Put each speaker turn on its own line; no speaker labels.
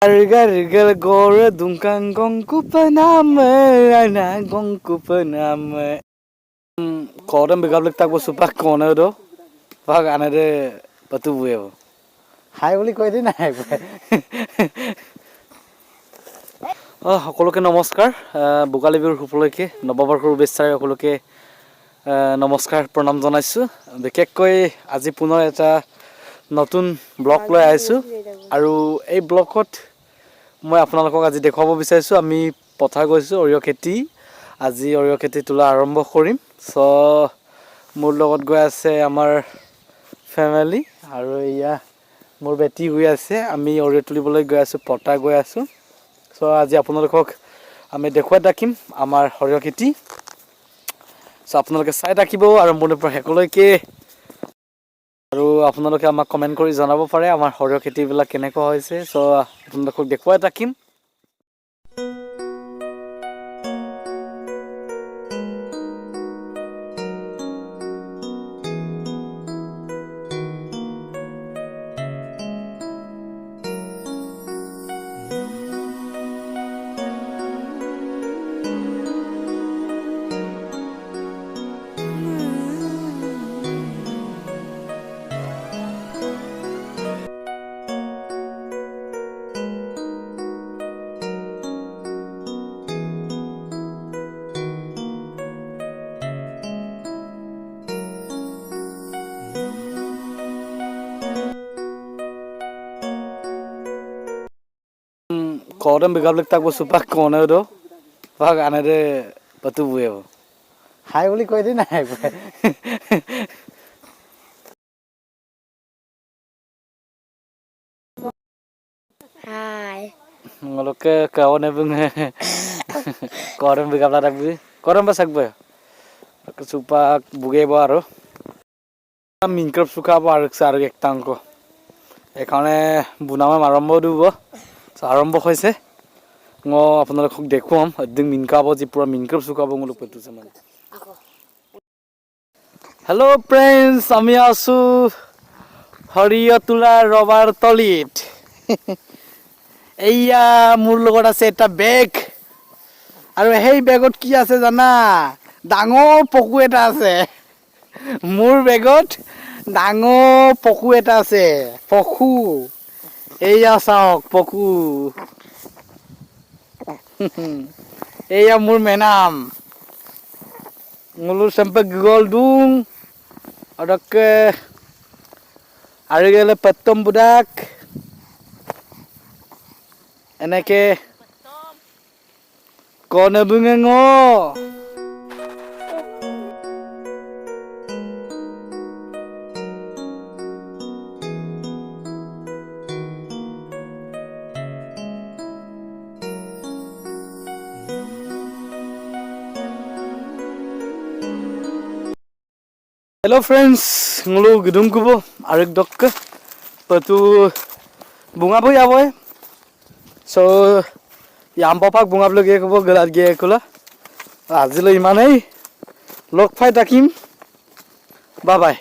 Harga gore dungkang gongku penama ana gongku penama. Korang begablik tak supak corner do. Pak anade patu bueo. Hai boli koi din hai. সকলোকে নমস্কাৰ ভোগালী বিহুৰ উপলক্ষে নৱবৰ্ষৰ শুভেচ্ছাৰে সকলোকে নমস্কাৰ প্ৰণাম জনাইছোঁ বিশেষকৈ আজি পুনৰ এটা নতুন ব্লগ লৈ আহিছোঁ আৰু এই ব্লগত মই আপোনালোকক আজি দেখুৱাব বিচাৰিছোঁ আমি পথাৰ গৈছোঁ অৰিয় খেতি আজি অৰিয় খেতি তোলা আৰম্ভ কৰিম চ' মোৰ লগত গৈ আছে আমাৰ ফেমিলি আৰু এয়া মোৰ বেটি গৈ আছে আমি অৰিয় তুলিবলৈ গৈ আছোঁ পথাৰ গৈ আছোঁ চ' আজি আপোনালোকক আমি দেখুৱাই থাকিম আমাৰ সৰিয়হ খেতি চ' আপোনালোকে চাই থাকিব আৰম্ভণিৰ পৰা শেষলৈকে আৰু আপোনালোকে আমাক কমেণ্ট কৰি জনাব পাৰে আমাৰ সৰিয়হ খেতিবিলাক কেনেকুৱা হৈছে চ' আপোনালোকক দেখুৱাই থাকিম Korang begablik tak supak corner do. Pak anade patu bueo. Hai boli koi din hai.
Hai.
Ngaloke kawan ebung korang begabla tak bu. Korang basak bu. Supak buge baru. Minkrop suka baru saru ek tangko. এখানে বুনামা আৰম্ভ দিব আৰম্ভ হৈছে মই আপোনালোকক দেখুৱাম একদম মিনকাব যি পুৰা মিনক্ৰপ শুকাব মোক পেটুছে মানে হেল্ল' ফ্ৰেণ্ডছ আমি আছো সৰিয়হ তোলা ৰবাৰ তলিত এইয়া মোৰ লগত আছে এটা বেগ আৰু সেই বেগত কি আছে জানা ডাঙৰ পকু এটা আছে মোৰ বেগত ডাঙৰ পকু এটা আছে পকু এইয়া চাওক পকু এইয়া মোৰ Menam ngulur sampai goldung ada ke arigele petom budak enake kone bungengo Hello friends, ngulu gedung kubo arik dok patu bunga boy aboy so yam papak bunga bloge kubo gelar ge kula azilo imanei lok phai takim bye bye